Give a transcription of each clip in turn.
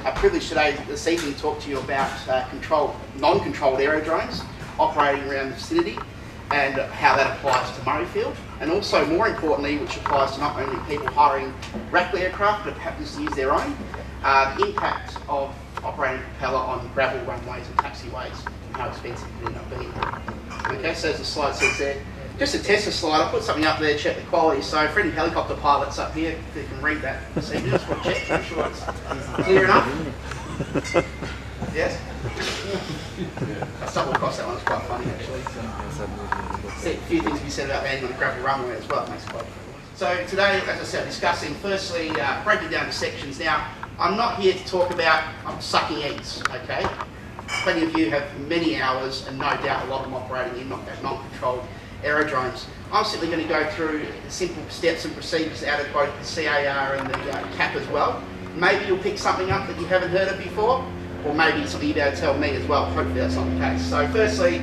privilege today, this evening, to talk to you about non-controlled aerodromes operating around the vicinity and how that applies to Murrayfield, and also, more importantly, which applies to not only people hiring Rackley aircraft, but happens to use their own, the impact of operating a propeller on gravel runways and taxiways and how expensive it can end up being. Okay, so as the slide says there, just a tester slide, I put something up there to check the quality. So for any helicopter pilots up here, if they can read that this evening, just want to check, make sure it's clear enough. Yes? I stumbled across that one, it's quite funny actually. A few things to be said about landing on a gravel runway as well, it makes it quite funny. So today, as I said, discussing firstly, breaking down the sections. Now, I'm not here to talk about sucking eggs, okay? Plenty of you have many hours and no doubt a lot of them operating in non-controlled aerodromes. I'm simply going to go through simple steps and procedures out of both the CAR and the CAP as well. Maybe you'll pick something up that you haven't heard of before, or maybe something you'll be able to tell me as well. Hopefully that's not the case. So firstly,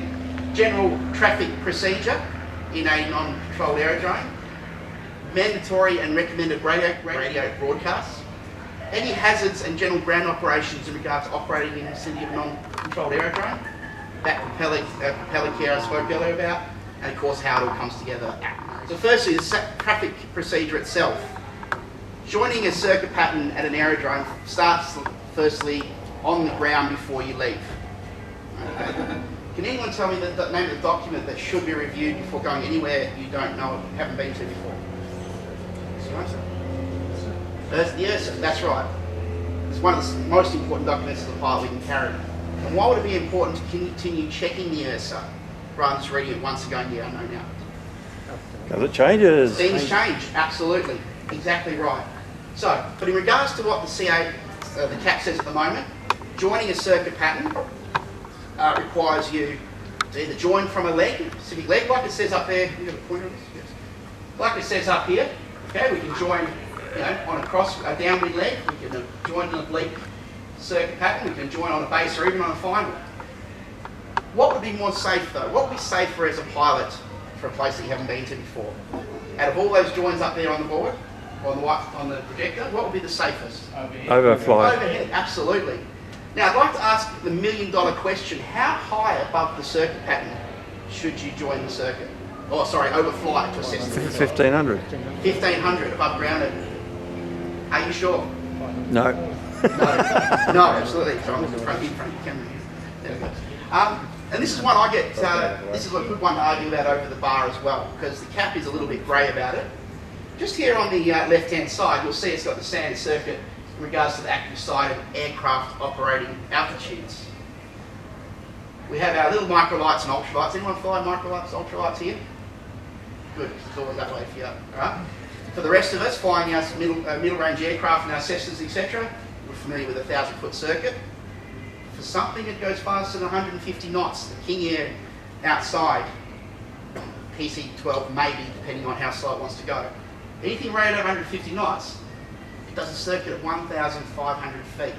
general traffic procedure in a non-controlled aerodrome. Mandatory and recommended radio broadcasts. Any hazards and general ground operations in regards to operating in the vicinity of a non-controlled aerodrome. That propeller care I spoke earlier about. And of course how it all comes together. So firstly, the traffic procedure itself. Joining a circuit pattern at an aerodrome starts firstly on the ground before you leave. Okay. Can anyone tell me the name of the document that should be reviewed before going anywhere you don't know, haven't been to before? Yes, that's right. It's one of the most important documents as a pilot we can carry. And why would it be important to continue checking the ERSA rather than just reading it once and going, yeah, I know now? Because it changes. Things change, absolutely. Exactly right. So, but in regards to what the CAP says at the moment, joining a circuit pattern requires you to either join from a leg, specific leg, like it says up there. You got a pointer on this? Yes. Like it says up here. Okay, we can join, on a downwind leg. We can join an oblique circuit pattern. We can join on a base or even on a final. What would be more safe though? What would be safer as a pilot for a place that you haven't been to before? Out of all those joins up there on the board, on the projector, what would be the safest? Overfly. Overhead, absolutely. Now I'd like to ask the million-dollar question: how high above the circuit pattern should you join the circuit? Oh, sorry, overfly to assess the 1500. 1500 above ground level. Are you sure? No. No, absolutely. So I'm looking in front of the camera here. There we go. And this is one I get, this is a good one to argue about over the bar as well, because the CAP is a little bit grey about it. Just here on the left-hand side, you'll see it's got the standard circuit in regards to the active side of aircraft operating altitudes. We have our little microlights and ultralights. Anyone fly microlights, ultralights here? Good, it's always that way for you. All right. For the rest of us, flying our middle-range aircraft and our Cessnas, etc., we're familiar with a 1,000-foot circuit. For something that goes faster than 150 knots, the King Air outside, PC-12 maybe, depending on how slow it wants to go. Anything rated at 150 knots, it does a circuit at 1,500 feet.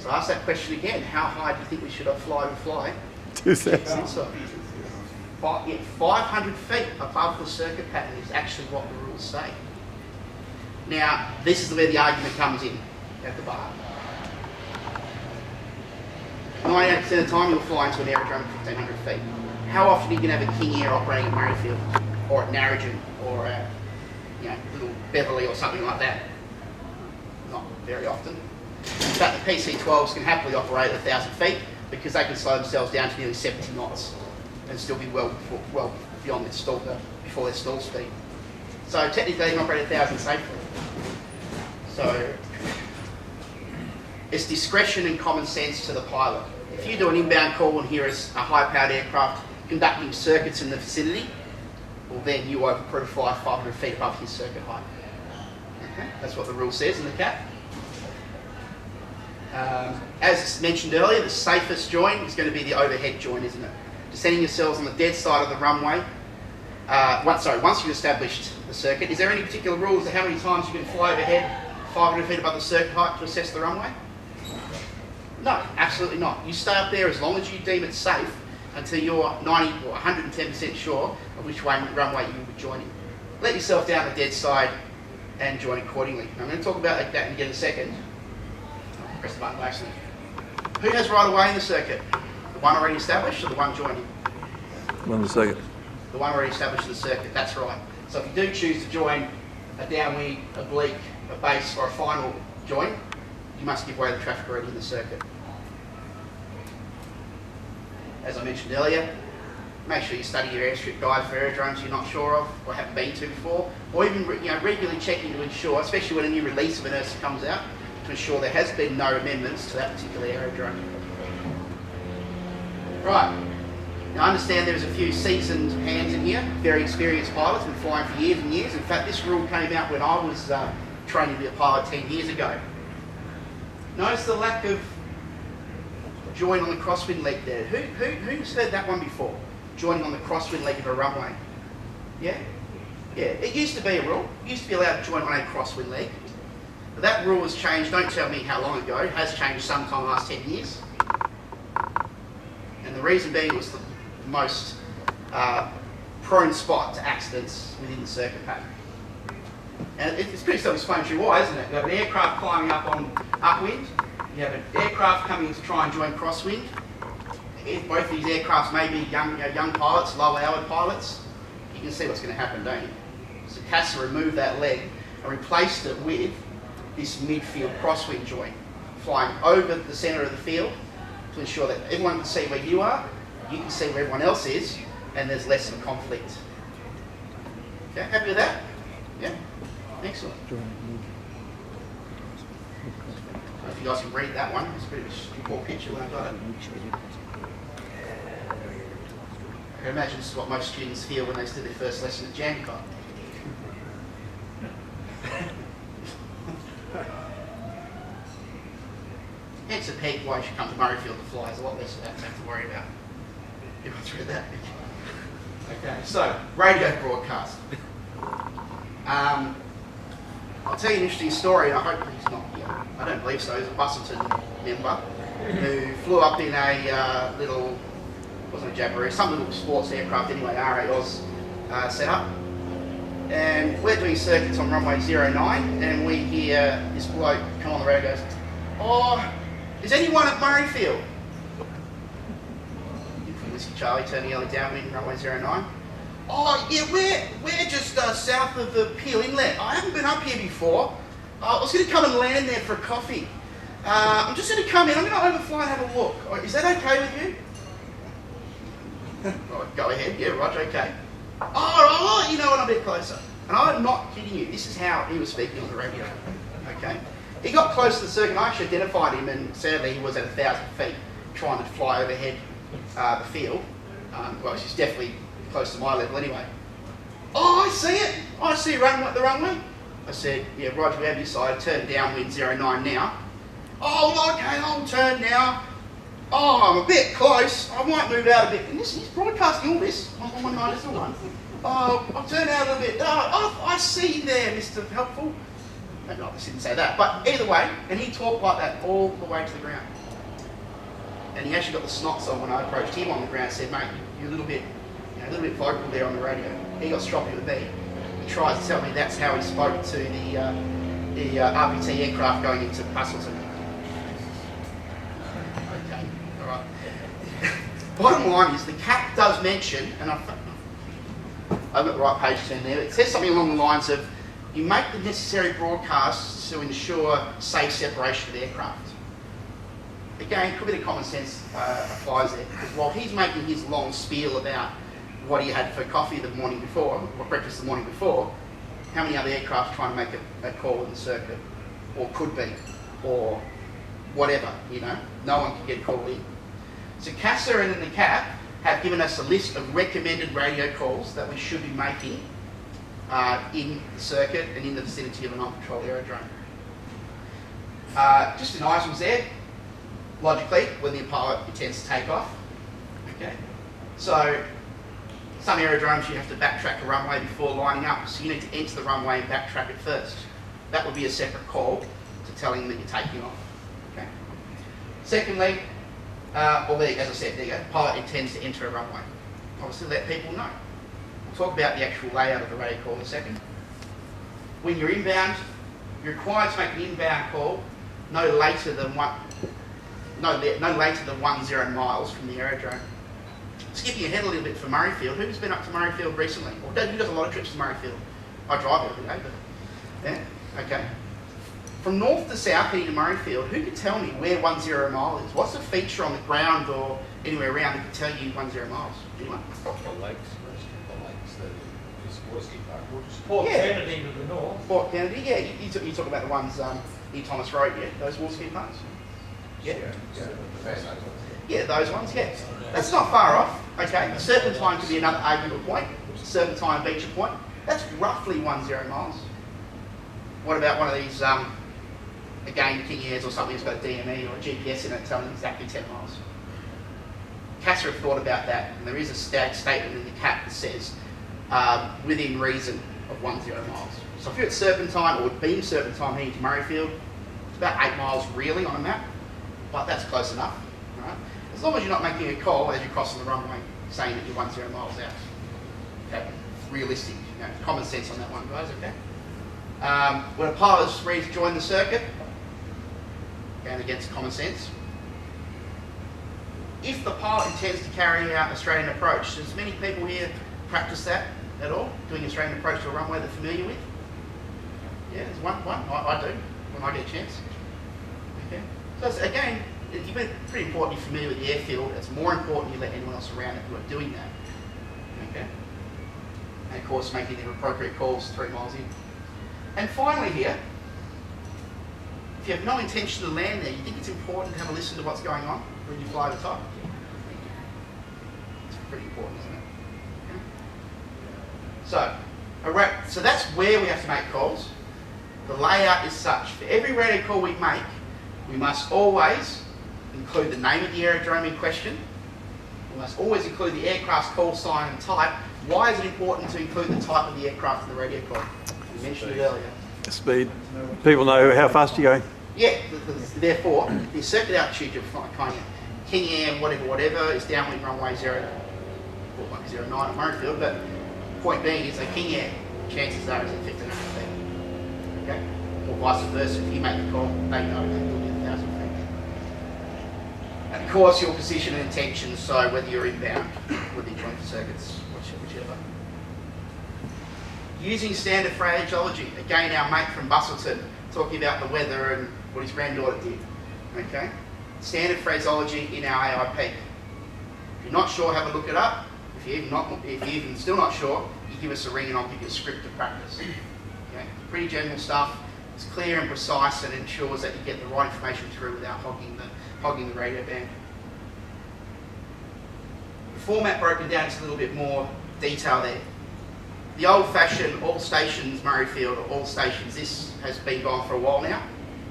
So I ask that question again: how high do you think we should fly? 2,000. 500 feet above the circuit pattern is actually what the rules say. Now, this is where the argument comes in at the bar. 98% of the time you'll fly into an aerodrome at 1,500 feet. How often are you going to have a King Air operating at Murrayfield, or at Narrogin, or at little Beverley or something like that? Not very often. In fact, the PC-12s can happily operate at 1,000 feet because they can slow themselves down to nearly 70 knots and still be well beyond before their stall speed. So technically they can operate at 1,000 safely. So it's discretion and common sense to the pilot. If you do an inbound call and hear a high-powered aircraft conducting circuits in the vicinity, well then you overcrew fly 500 feet above his circuit height. Okay? That's what the rule says in the CAP. As mentioned earlier, the safest join is going to be the overhead join, isn't it? Descending yourselves on the dead side of the runway. Once you've established the circuit, is there any particular rules of how many times you can fly overhead 500 feet above the circuit height to assess the runway? No, absolutely not. You stay up there as long as you deem it safe until you're 90 or 110% sure of which runway you will be joining. Let yourself down the dead side and join accordingly. I'm going to talk about that in a second. Press the button by accident. Who has right of way in the circuit? The one already established or the one joining? 1 second. The one already established in the circuit, that's right. So if you do choose to join a downwind, oblique, a base or a final join, you must give way to the traffic already in the circuit. As I mentioned earlier, make sure you study your airstrip guide for aerodromes you're not sure of or haven't been to before, or even regularly checking to ensure, especially when a new release of an ERSA comes out, to ensure there has been no amendments to that particular aerodrome. Right. Now I understand there's a few seasoned hands in here, very experienced pilots, been flying for years and years. In fact, this rule came out when I was training to be a pilot 10 years ago. Notice the lack of join on the crosswind leg there. Who's heard that one before? Joining on the crosswind leg of a runway. Yeah? Yeah, it used to be a rule. You used to be allowed to join on a crosswind leg. But that rule has changed, don't tell me how long ago, it has changed sometime in the last 10 years. And the reason being it was the most prone spot to accidents within the circuit pattern. And it's pretty self-explanatory why, isn't it? You've got an aircraft climbing up on upwind, you have an aircraft coming to try and join crosswind. If both of these aircrafts may be young pilots, low-hour pilots, you can see what's going to happen, don't you? So CASA removed that leg and replaced it with this midfield crosswind join, flying over the centre of the field to ensure that everyone can see where you are, you can see where everyone else is, and there's less of a conflict. Okay, happy with that? Yeah? Excellent. If you guys can read that one, it's a pretty poor picture when I got it. I can imagine this is what most students feel when they do their first lesson at Jamcot. Hence a peak why you should come to Murrayfield to fly. There's a lot less of that to have to worry about. Everyone's read that. Okay, so radio broadcast. I'll tell you an interesting story, and I hope he's not here. I don't believe so. He's a Busselton member who flew up in a little, wasn't a Jabiru, some little sports aircraft anyway, RAOS setup. And we're doing circuits on runway 09, and we hear this bloke come on the radio and goes, "Oh, is anyone at Murrayfield?" Whiskey Charlie turning early downwind, runway 09. "Oh yeah, we're just south of the Peel Inlet. I haven't been up here before. I was going to come and land there for a coffee. I'm just going to come in. I'm going to overfly and have a look. Is that okay with you?" "Oh, go ahead. Yeah, Roger. Okay." "Oh, right, you know what? I'm a bit closer." And I'm not kidding you. This is how he was speaking on the radio. Okay. He got close to the circuit. I actually identified him, and sadly he was at 1,000 feet trying to fly overhead the field. Well, she's definitely close to my level anyway. "Oh, I see it. I see the runway." I said, "Yeah, Roger, we have your side. Turn downwind 09 now." "Oh, okay, I'll turn now. Oh, I'm a bit close. I might move out a bit." And he's broadcasting all this on 191. "Oh, I'll turn out a little bit. Oh, I see you there, Mr. Helpful." Maybe I didn't say that, but either way, and he talked like that all the way to the ground. And he actually got the snots on when I approached him on the ground and said, "Mate, you're a little bit vocal there on the radio." He got stroppy with me. He tries to tell me that's how he spoke to the RPT aircraft going into Busselton. Okay, all right. Bottom line is the CAP does mention, and I've got the right page in there, it says something along the lines of, you make the necessary broadcasts to ensure safe separation of the aircraft. Again, a bit of common sense applies there, because while he's making his long spiel about what he had for coffee the morning before, or breakfast the morning before, how many other aircraft are trying to make a call in the circuit, or could be, or whatever, no one can get a call in. So CASA and the CAP have given us a list of recommended radio calls that we should be making in the circuit and in the vicinity of a non-controlled aerodrome. Just in items there, logically, when the pilot intends to take off. Okay, so some aerodromes you have to backtrack a runway before lining up, so you need to enter the runway and backtrack it first. That would be a separate call to telling them that you're taking off. Okay. Secondly, as I said, there you go, the pilot intends to enter a runway. Obviously let people know. We'll talk about the actual layout of the radio call in a second. When you're inbound, you're required to make an inbound call no later than 10 miles from the aerodrome. Skipping ahead a little bit for Murrayfield, who's been up to Murrayfield recently? Or who does a lot of trips to Murrayfield? I drive every day, but yeah, okay. From north to south heading to Murrayfield, who can tell me where 10 mile is? What's the feature on the ground or anywhere around that can tell you 10 miles? Anyone? The lakes, the sports ski park. Port Yeah. Kennedy to the north. Port Kennedy, yeah. You talk about the ones near Thomas Road, yeah? Those water ski parks? Yeah. Yeah, those ones, yeah. That's not far off, okay? Serpentine could be another arguable point. Serpentine Beecher Point. That's roughly 10 miles. What about one of these, again, King Airs or something that's got a DME or a GPS in it telling exactly 10 miles? CASA have thought about that, and there is a statement in the CAP that says within reason of 10 miles. So if you're at Serpentine or Beam Serpentine heading to Murrayfield, it's about 8 miles really on a map, but that's close enough, right? As long as you're not making a call as you're crossing the runway saying that you're 10 miles out. Okay, realistic, common sense on that one, guys, okay? When a pilot is ready to join the circuit, going against common sense, if the pilot intends to carry out an Australian approach, does many people here practice that at all? Doing Australian approach to a runway they're familiar with? Yeah, there's one. I do, when I get a chance. Okay. So it's, again, you've been pretty important you're familiar with the airfield. It's more important you let anyone else around it who are doing that. Okay. And of course, making the appropriate calls 3 miles in. And finally here, if you have no intention to land there, you think it's important to have a listen to what's going on when you fly the top? It's pretty important, isn't it? Okay. So that's where we have to make calls. The layout is such. For every radio call we make, we must always include the name of the aerodrome in question. We must always include the aircraft's call sign and type. Why is it important to include the type of the aircraft in the radio call? We mentioned it earlier. Speed. People know how fast you're going. Yeah, therefore, the circuit altitude you're flying at King Air, whatever, is downwind runway 09 at Murrayfield, but point being is that King Air, chances are, is at 1,500 feet. Okay? Or vice versa, if you make the call, they know that you'll be 1,000 feet. And of course, your position and intention, so whether you're inbound, whether you're joining circuits, whichever. Using standard phraseology, again, our mate from Bustleton, talking about the weather and what his granddaughter did. Okay? Standard phraseology in our AIP. If you're not sure, have a look it up. If you're even still not sure, you give us a ring and I'll give you a script to practice. Okay? Pretty general stuff. It's clear and precise and ensures that you get the right information through without hogging the radio band. The format broken down to a little bit more detail there. The old-fashioned all stations Murrayfield or all stations, this has been gone for a while now.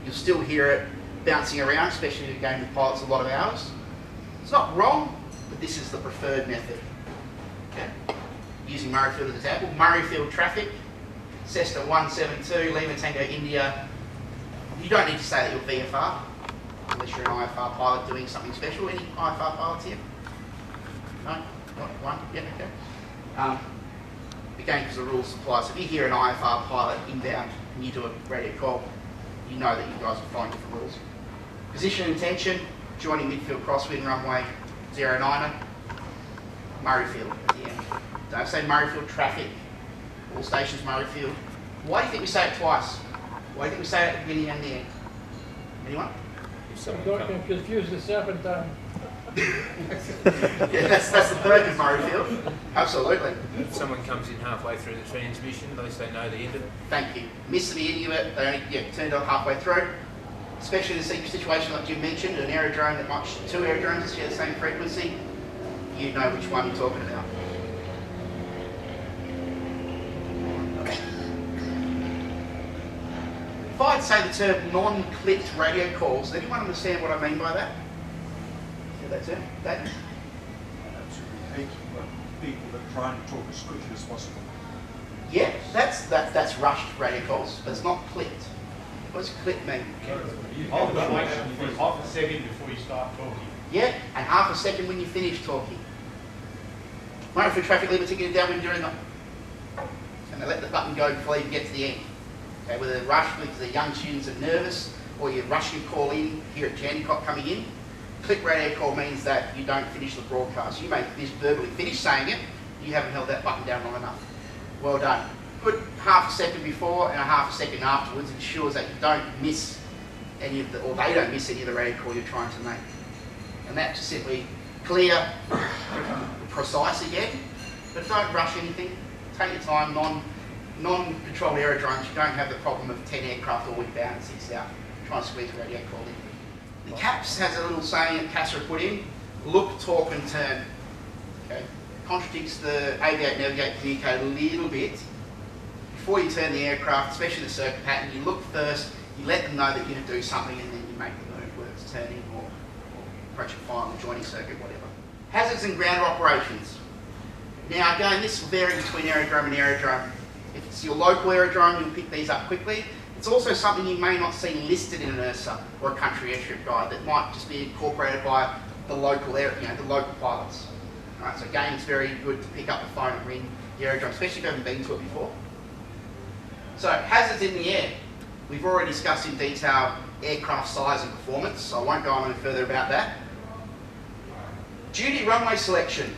You'll still hear it bouncing around, especially if you're going with pilots a lot of hours. It's not wrong, but this is the preferred method. Okay? Using Murrayfield as an example, Murrayfield traffic, Cessna 172, Lima Tango India. You don't need to say that you're VFR, unless you're an IFR pilot doing something special. Any IFR pilots here? No? Not one? Yeah, okay. Again, because the rules apply. So if you hear an IFR pilot inbound and you do a radio call, you know that you guys are following different rules. Position and intention, joining midfield crosswind runway 09er, Murrayfield at the end. Don't say Murrayfield traffic, all stations Murrayfield. Why do you think we say it twice? Why do you think we say it at the beginning and the end? Anyone? Don't confuse the Serpentine. Yeah, that's the perk of Murrayfield. Absolutely. If someone comes in halfway through the transmission, at least they know the end of it. Thank you. Miss the end of it, they only turned on halfway through. Especially in a situation like Jim mentioned, an aerodrome that might, two aerodromes that share the same frequency, you know which one you're talking about. If I'd say the term non-clipped radio calls, does anyone understand what I mean by that? That term? That? Absolutely hate people that try and talk as quickly as possible. Yeah, that's rushed radio calls, but it's not clipped. What does clip mean? Hold the wait for half a second before you start talking. Yeah, and half a second when you finish talking. Murrayfield traffic lever ticketed downwind during the... And they let the button go before you get to the end. Okay, whether they're rushed because the young students are nervous or you rush your call in here at Jandicott coming in, click radio call means that you don't finish the broadcast. You may verbally finish saying it, you haven't held that button down long enough. Well done. Put half a second before and a half a second afterwards ensures that you don't miss any of the, or they don't miss any of the radio call you're trying to make. And that's just simply clear, precise again, but don't rush anything. Take your time. Non-controlled aerodromes, you don't have the problem of 10 aircraft all inbound and 6 out. Try and squeeze a radio call in. The CAPS has a little saying that CAPS put in, look, talk and turn. Okay? Contradicts the aviate, navigate, communicate a little bit. Before you turn the aircraft, especially the circuit pattern, you look first, you let them know that you're going to do something and then you make the move, whether it's turning or approaching final, joining circuit, whatever. Hazards and ground operations. Now again, this will vary between aerodrome and aerodrome. If it's your local aerodrome, you'll pick these up quickly. It's also something you may not see listed in an IRSA or a country airstrip guide that might just be incorporated by the local the local pilots. All right, so again, it's very good to pick up the phone and ring the aerodrome, especially if you haven't been to it before. So hazards in the air. We've already discussed in detail aircraft size and performance, so I won't go on any further about that. Duty runway selection.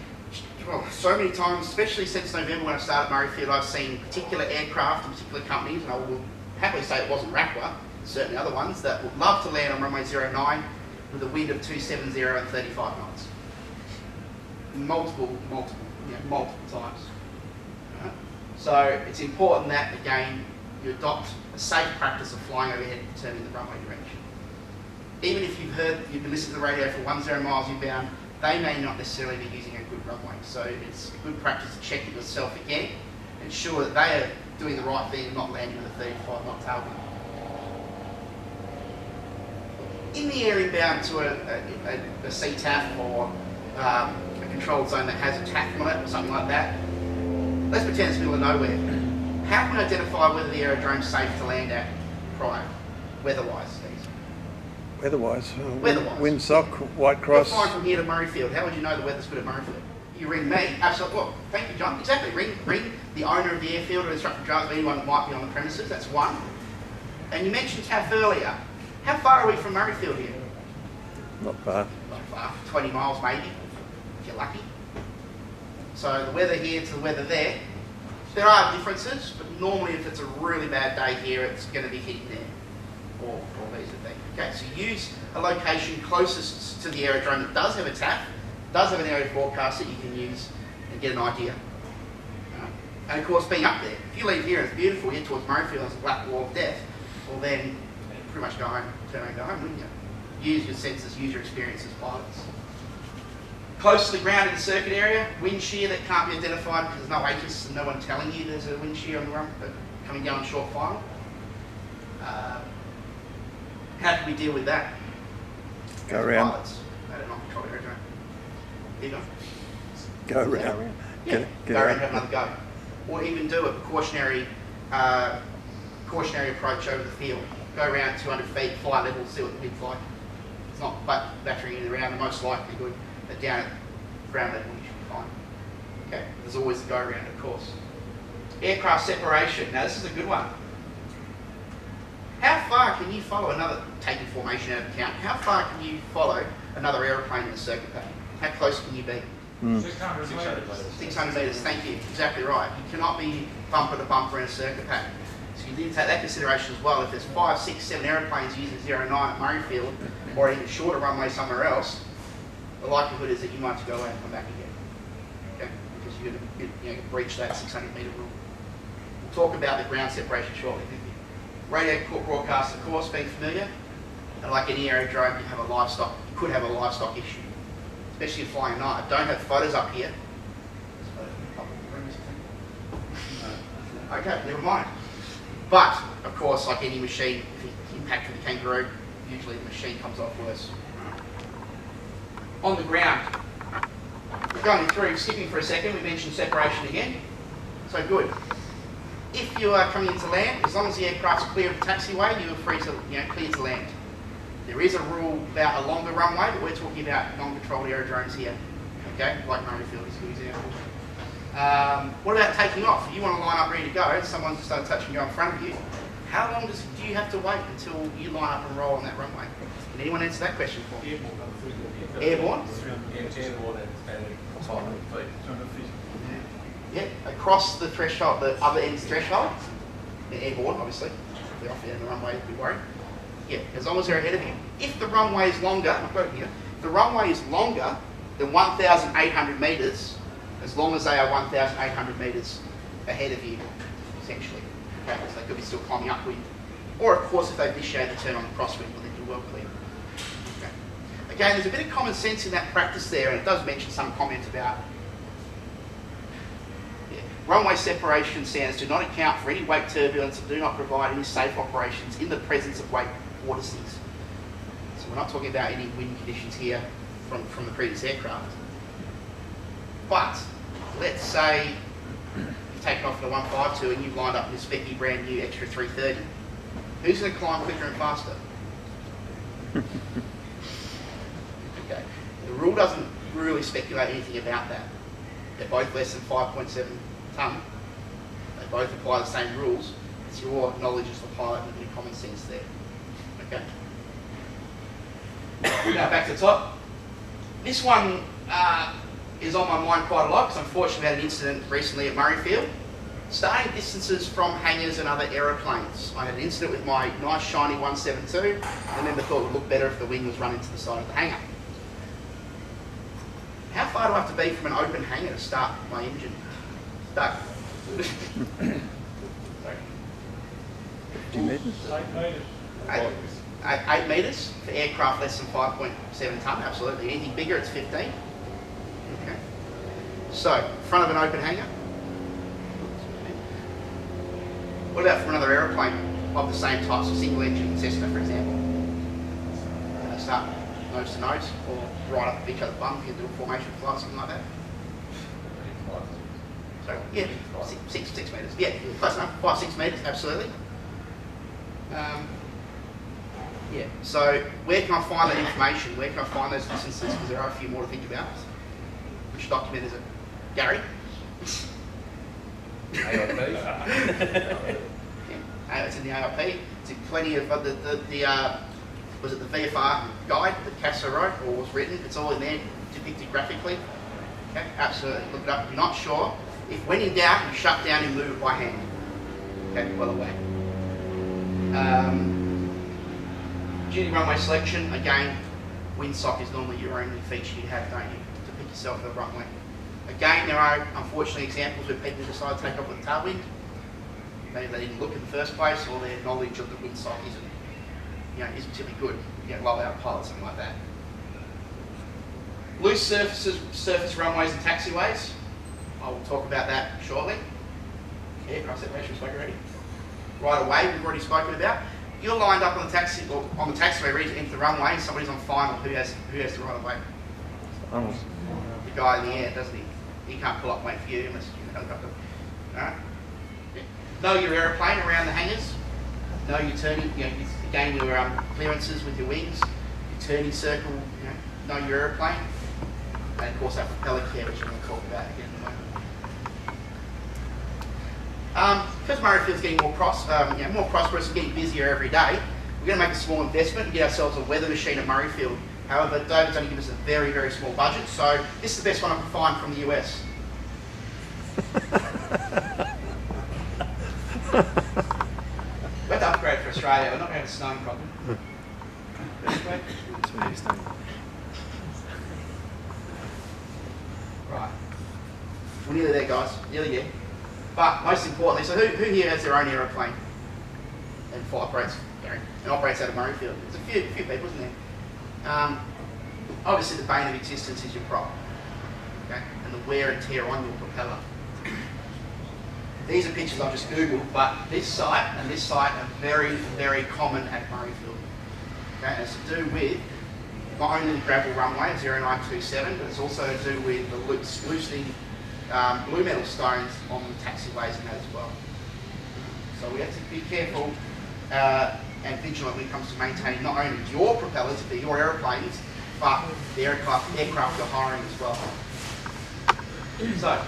Oh, so many times, especially since November when I started Murrayfield, I've seen particular aircraft and particular companies, and I will happily say it wasn't Rakwa, certainly other ones, that would love to land on runway 09 with a wind of 270 and 35 knots. Multiple times. Right? So it's important that, again, you adopt a safe practice of flying overhead and determining the runway direction. Even if you've been listening to the radio for 10 miles inbound, they may not necessarily be using a good runway. So it's a good practice to check it yourself again, ensure that they are doing the right thing and not landing with a 35 knot tailwind. In the air inbound to a CTAF or a controlled zone that has a TAF on it or something like that, let's pretend it's middle of nowhere. How can I identify whether the aerodrome's safe to land at prior, weather-wise, Steve? Weather-wise, Weather-wise. windsock, white You're cross. flying from here to Murrayfield. How would you know the weather's good at Murrayfield? You ring me. Absolutely. Well, thank you, John. Exactly. Ring the owner of the airfield or instructor drives anyone that might be on the premises. That's one. And you mentioned TAF earlier. How far are we from Murrayfield here? Not far. Not far. 20 miles maybe, if you're lucky. So the weather here to the weather there. There are differences, but normally if it's a really bad day here, it's going to be hitting there. Or these are things. Okay, so use a location closest to the aerodrome that does have a TAF, does have an aerial forecast that you can use and get an idea. And of course, being up there, if you leave here and it's beautiful, you head towards Murrayfield and it's a black wall of death, well then, you pretty much go home, turn around and go home, wouldn't you? Use your senses, use your experience as pilots. Close to the ground in the circuit area, wind shear that can't be identified because there's no ATIS and no one telling you there's a wind shear on the run, but coming down short final. How can we deal with that? Go around. Pilots at a non-controlled aerodrome. Here you go. Go around. Yeah, go around and have another go. Or even do a precautionary approach over the field. Go around 200 feet, fly level, see what the wind's like. It's not battering in around, the most likely good, but down at ground level you should be fine. Okay, there's always the go around, of course. Aircraft separation. Now this is a good one. How far can you follow another, taking formation out of account, how far can you follow another aeroplane in the circuit pattern? How close can you be? 600 metres. 600 metres, thank you, exactly right. You cannot be bumper to bumper in a circuit pattern. So you need to take that consideration as well. If there's 5, 6, 7 aeroplanes using 09 at Murrayfield, or even shorter runway somewhere else, the likelihood is that you might have to go away and come back again. Okay? Because you're going to breach that 600 metre rule. We'll talk about the ground separation shortly. Radio broadcast, of course, being familiar. And like any aerodrome, you could have a livestock issue. Especially if flying at night. I don't have photos up here. Okay, never mind. But, of course, like any machine, if you impact with a kangaroo, usually the machine comes off worse. On the ground, going through, skipping for a second, we mentioned separation again. So good. If you are coming into land, as long as the aircraft's clear of the taxiway, you are free to, clear to land. There is a rule about a longer runway, but we're talking about non-controlled aerodromes here. Okay, like Murrayfield is a good example. What about taking off? If you want to line up ready to go, and someone just started touching you in front of you, How long do you have to wait until you line up and roll on that runway? Can anyone answer that question for me? Airborne? Airborne and 500 feet. 200 feet. Yeah, across the threshold, the other end's threshold. They're airborne, obviously. If they're off the end of the runway, be worried. Yeah, as long as they're ahead of you. If the runway is longer, I've got it here, if the runway is longer than 1,800 metres, as long as they are 1,800 metres ahead of you, essentially. Okay, so they could be still climbing upwind. Or, of course, if they initiate the turn on the crosswind, well, then you're well clear. Okay. Again, there's a bit of common sense in that practice there, and it does mention some comments about runway separation standards do not account for any wake turbulence and do not provide any safe operations in the presence of wake vortices. So we're not talking about any wind conditions here from the previous aircraft. But let's say you've taken off in a 152 and you've lined up this specky brand new extra 330. Who's going to climb quicker and faster? Okay. The rule doesn't really speculate anything about that. They're both less than 5.7 tonne. They both apply the same rules. It's your knowledge as the pilot and a bit of common sense there. Okay. Now back to the top. This one is on my mind quite a lot because unfortunately I had an incident recently at Murrayfield. Starting distances from hangars and other aeroplanes. I had an incident with my nice shiny 172 and then thought it would look better if the wing was running to the side of the hangar. How far do I have to be from an open hangar to start my engine? Start. Sorry. 50 metres? 8 metres for aircraft less than 5.7 tonne, absolutely. Anything bigger, it's 15. Okay. So, front of an open hangar. What about from another aeroplane of the same type, so single engine Cessna, for example? Start nose to nose or right up each other's bum, you can do a formation flight, something like that. So, yeah, 6 metres. Yeah, close enough. 5-6 metres, absolutely. Yeah, so where can I find that information? Where can I find those distances? Because there are a few more to think about. Which document is it? Gary? AIP. Yeah, it's in the AIP. It's in plenty of was it the VFR guide that CASA wrote or was written? It's all in there, depicted graphically. Okay, absolutely. Look it up. If you're not sure, if when in doubt, you shut down and move it by hand. Okay, well away. Duty runway selection, again, windsock is normally your only feature you have, don't you, to pick yourself the runway. Again, there are unfortunately examples where people decide to take off with a tailwind. Maybe they didn't look in the first place, or their knowledge of the windsock isn't particularly good. You get low out pilot, something like that. Loose surface runways and taxiways. I will talk about that shortly. Aircraft separation we spoke already. Right away, we've already spoken about. You're lined up on the taxiway ready to enter the runway. Somebody's on final. Who has the right of way? The guy in the air, doesn't he? He can't pull up and wait for you unless you're in a helicopter. All right. Yeah. Know your aeroplane around the hangars. Know your turning. Gain your clearances with your wings. Your turning circle. Know your aeroplane. And of course, that propeller care, which we're going to talk about again in a moment. Because Murrayfield's getting more prosperous and getting busier every day, we're going to make a small investment and get ourselves a weather machine at Murrayfield. However, David's only given us a very, very small budget, so this is the best one I can find from the US. We have to upgrade for Australia. We're not going to have a snowing problem. Right. We're nearly there, guys. Nearly there. But most importantly, so who here has their own aeroplane and operates out of Murrayfield? There's a few people, isn't there? Obviously, the bane of existence is your prop, okay, and the wear and tear on your propeller. These are pictures I've just googled, but this site and this site are very, very common at Murrayfield. Okay, and it's to do with not only the gravel runway at 0927, but it's also to do with the loosening blue metal stones on the taxiways and that as well. So we have to be careful and vigilant when it comes to maintaining not only your propellers for your aeroplanes, but the aircraft you're hiring as well. So,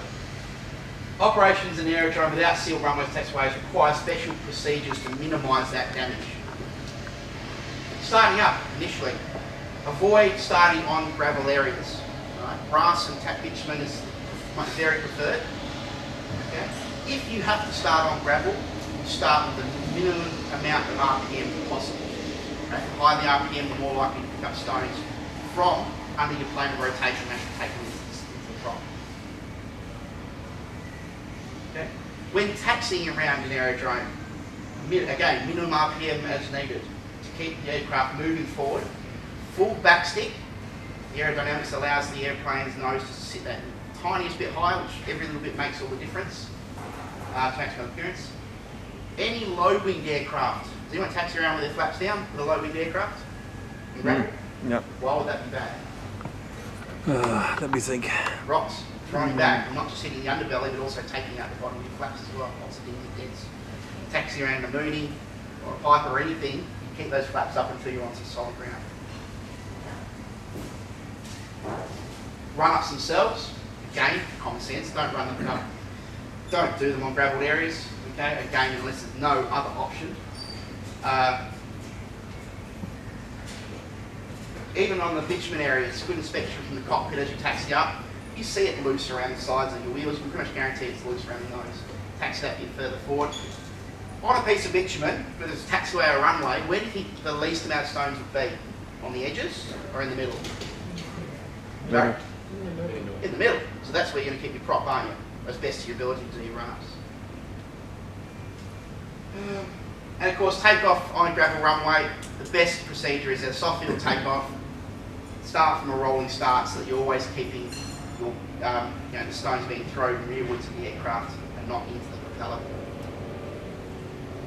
Operations in aerodrome without sealed runways, taxiways require special procedures to minimise that damage. Starting up initially, avoid starting on gravel areas. Right? Brass and tap bitumen is very preferred. Okay? If you have to start on gravel, you start with the minimum amount of RPM possible. Okay? The higher the RPM, the more likely to pick up stones from under your plane of rotation and actually take them into the prop. Okay? When taxiing around an aerodrome, again, minimum RPM as needed to keep the aircraft moving forward. Full backstick. The aerodynamics allows the airplane's nose to sit that tiniest bit higher, which every little bit makes all the difference to maximum appearance. Any low-winged aircraft. Does anyone taxi around with their flaps down with a low-winged aircraft? In gravel? Yep. Why would that be bad? Let me think. Rocks, throwing back, and not just hitting the underbelly, but also taking out the bottom of your flaps as well. Lots of dings and dents. Taxi around a Mooney or a Piper or anything, you keep those flaps up until you're onto solid ground. Run-ups themselves, again, common sense, don't run them up. Don't do them on gravelled areas, okay, again, unless there's no other option. Even on the bitumen areas, good inspection from the cockpit as you taxi up. You see it loose around the sides of your wheels, you can pretty much guarantee it's loose around the nose. Taxi that bit further forward. On a piece of bitumen, whether it's taxiway or runway, where do you think the least amount of stones would be? On the edges or in the middle? Middle. In the middle. So that's where you're going to keep your prop, aren't you? As best to your ability to do your run-ups. And of course, takeoff on a gravel runway, the best procedure is a soft field takeoff. Start from a rolling start so that you're always keeping your, the stones being thrown rearwards of the aircraft and not into the propeller.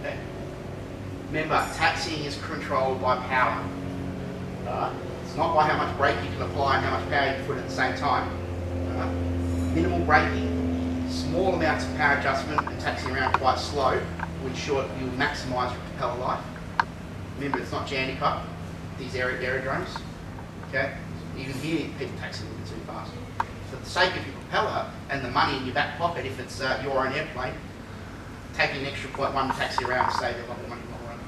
Okay. Remember, taxiing is controlled by power. It's not by how much brake you can apply and how much power you can put at the same time. Minimal braking, small amounts of power adjustment, and taxiing around quite slow will ensure that you'll maximise your propeller life. Remember, it's not Jandicock, these aerodromes. Okay? You can hear people taxiing a little bit too fast. For the sake of your propeller and the money in your back pocket, if it's your own airplane, taking an extra 0.1 to taxi around will save you a lot more money in the long run.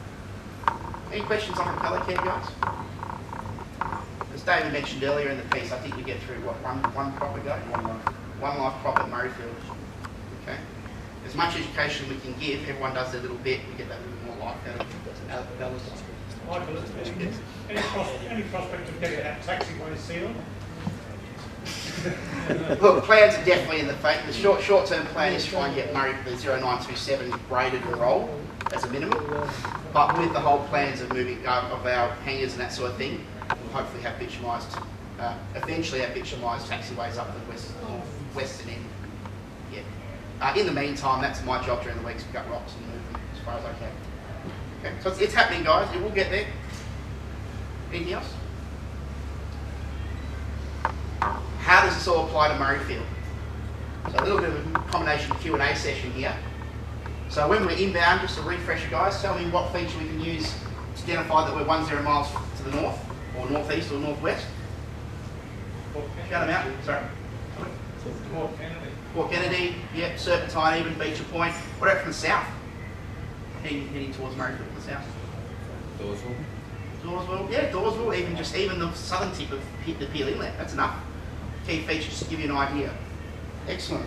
Any questions on propeller care, guys? As David mentioned earlier in the piece, I think we get through one prop ago? One life prop at Murrayfield. Okay? As much education we can give, everyone does their little bit, we get that little bit more life out of propellers. Michael, any prospect of getting that taxiway sealed? Look, plans are definitely in the fate. The short-term plan is to try and get Murray the 0927 graded and rolled as a minimum. But with the whole plans of moving of our hangars and that sort of thing, we'll hopefully have bitumised, eventually have bitumised taxiways up the western end. Yeah. In the meantime, that's my job during the week to pick up rocks and move them as far as I can. Okay, so it's happening, guys. It will get there. Anything else? How does this all apply to Murrayfield? So a little bit of a combination Q&A session here. So when we're inbound, just to refresh you guys, tell me what feature we can use to identify that we're 10 miles to the north, or northeast, or northwest. Shout them out. Sorry. Port Kennedy. Port Kennedy, yep, Serpentine, even Beecher Point. What about from the south? Heading towards Murrayfield from the south. Dawesville, yeah, Dawesville, even the southern tip of the Peel Inlet, that's enough. Key features to give you an idea. Excellent.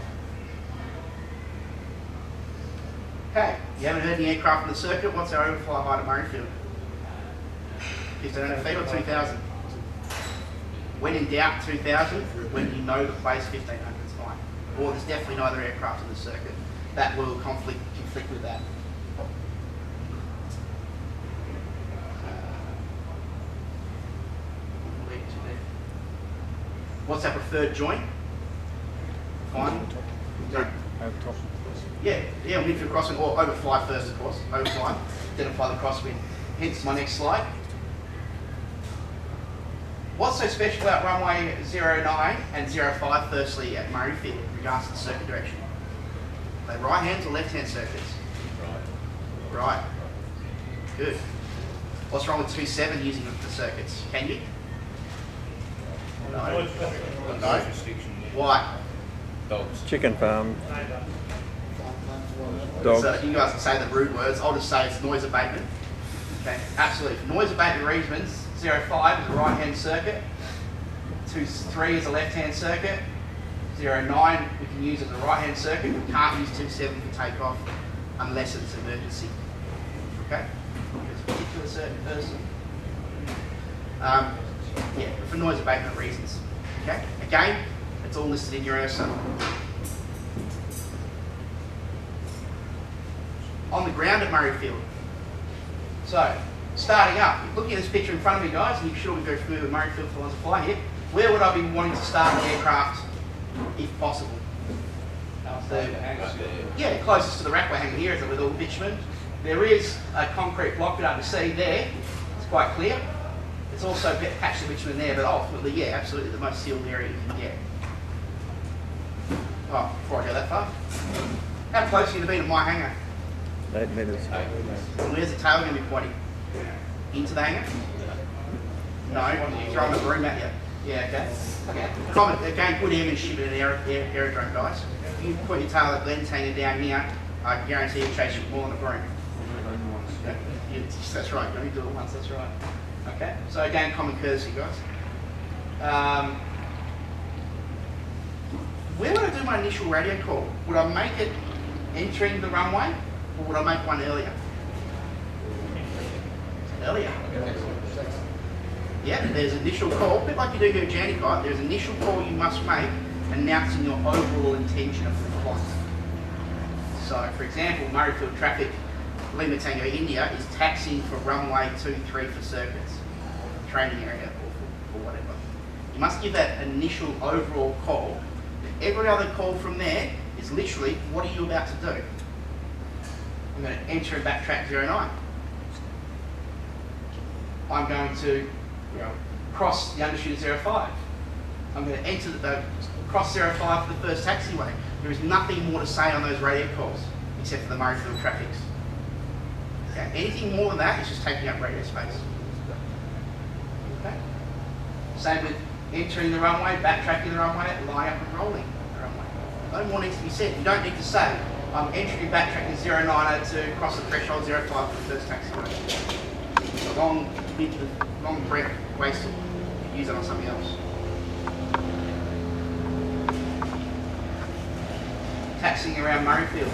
Okay, you haven't heard any aircraft in the circuit, what's our overfly height at Murrayfield? 1500 feet or 2000? When in doubt, 2000. When you know the place, 1500 is fine. Or there's definitely no other aircraft in the circuit. That will conflict with that. What's our preferred joint? Fine. Over top. Yeah, midfield crosswind or overfly first, of course. Overfly, identify the crosswind. Hence my next slide. What's so special about runway 09 and 05 firstly at Murrayfield in regards to the circuit direction? Are they right hands or left hand circuits? Right. Good. What's wrong with 27 using the circuits? Can you? No. Why? Chicken farm. Dogs. So you guys can say the rude words. I'll just say it's noise abatement. Okay, absolutely. For noise abatement reasons, 0.5 is a right-hand circuit. 2.3 is a left-hand circuit. 0.9 we can use as a right-hand circuit. We can't use 2.7 for takeoff unless it's an emergency. Okay? It's a particular certain person. Yeah, but for noise abatement reasons. Okay? Again, it's all listed in your ERSA. On the ground at Murrayfield. So, starting up, looking at this picture in front of me, guys, and you should all be very familiar with Murrayfield for the fly here. Where would I be wanting to start the aircraft, if possible? Yeah, closest to the rackway hangar here, is it, with all the bitumen. There is a concrete block that I can see there. It's quite clear. It's also a patch of bitumen there, but ultimately, yeah, absolutely the most sealed area you can get. Oh, before I go that far, how close are you to be to my hangar? 8 metres. And where's the tail going to be pointing? Into the hangar? No, you're throwing a broom at you. Yeah, okay. Okay. Common, again, good airmanship in an aerodrome, guys. If you put your tail at lens hanging down here, I guarantee you'll chase you more than a broom. Okay. That's right, you only do it once, that's right. Okay, so again, common courtesy, guys. Where would I do my initial radio call? Would I make it entering the runway, or would I make one earlier? Earlier. Yeah, there's initial call, a bit like you do here at Jandakot, there's initial call you must make announcing your overall intention of the flight. So, for example, Murrayfield Traffic, Lima Tango India is taxiing for runway 23 for circuits, training area, or whatever. You must give that initial overall call. Every other call from there is literally, what are you about to do? I'm going to enter and backtrack 09. I'm going to cross the undershoot of 05. I'm going to enter the cross 05 for the first taxiway. There is nothing more to say on those radio calls except for the Murrayfield traffics. Okay. Anything more than that is just taking up radio space. Okay. Same with entering the runway, backtracking the runway, line up and rolling the runway. No more needs to be said. You don't need to say, I'm entering and backtracking 09 to cross the threshold 05 for the first taxiway. It's a long breath wasted. Use it on something else. Taxiing around Murrayfield.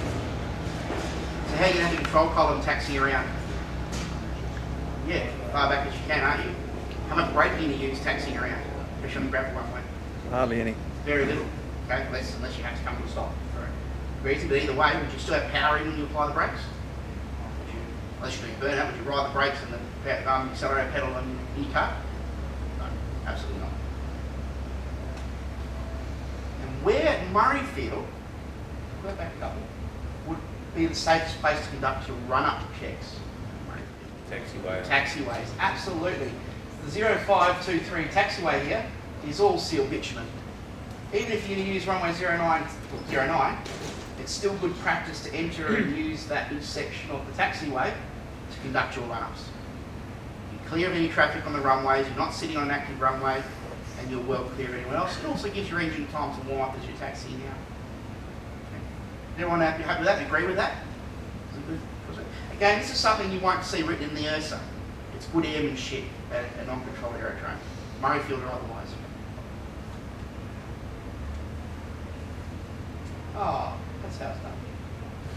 So how are you going to have a control column taxiing around? Yeah, far back as you can, aren't you? How much brake do you use taxiing around? Especially on the gravel runway. Hardly any. Very little. Okay, unless you have to come to a stop for a reason. But either way, would you still have power in when you apply the brakes? Unless you're doing burnout, would you ride the brakes and the accelerator pedal in your car? No, absolutely not. And where Murrayfield, go back a couple, would be the safest place to conduct your run-up checks? Taxiway. Taxiways, absolutely. The 0523 taxiway here is all sealed bitumen. Even if you use runway 09, it's still good practice to enter and use that section of the taxiway to conduct your run-ups. You're clear of any traffic on the runways, you're not sitting on an active runway, and you're well clear of anyone else. It also gives your engine time to warm up as you're taxiing out. Okay. Everyone happy with that? Agree with that? Again, this is something you won't see written in the ERSA. It's good airmanship at a non-controlled aerodrome. Murrayfield or otherwise. Oh, that's how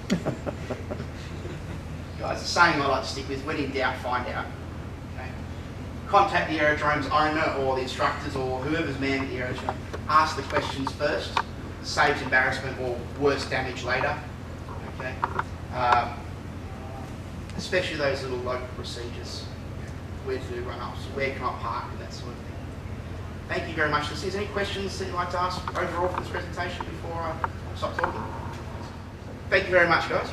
it's done. Guys, the saying I like to stick with, when in doubt, find out. Okay? Contact the aerodrome's owner or the instructors or whoever's manning the aerodrome. Ask the questions first. Saves embarrassment or worse damage later. Okay? Especially those little local procedures. Where to do run-ups, where can I park, and that sort of thing. Thank you very much. Is there any questions that you'd like to ask overall for this presentation before I stop talking? Thank you very much, guys.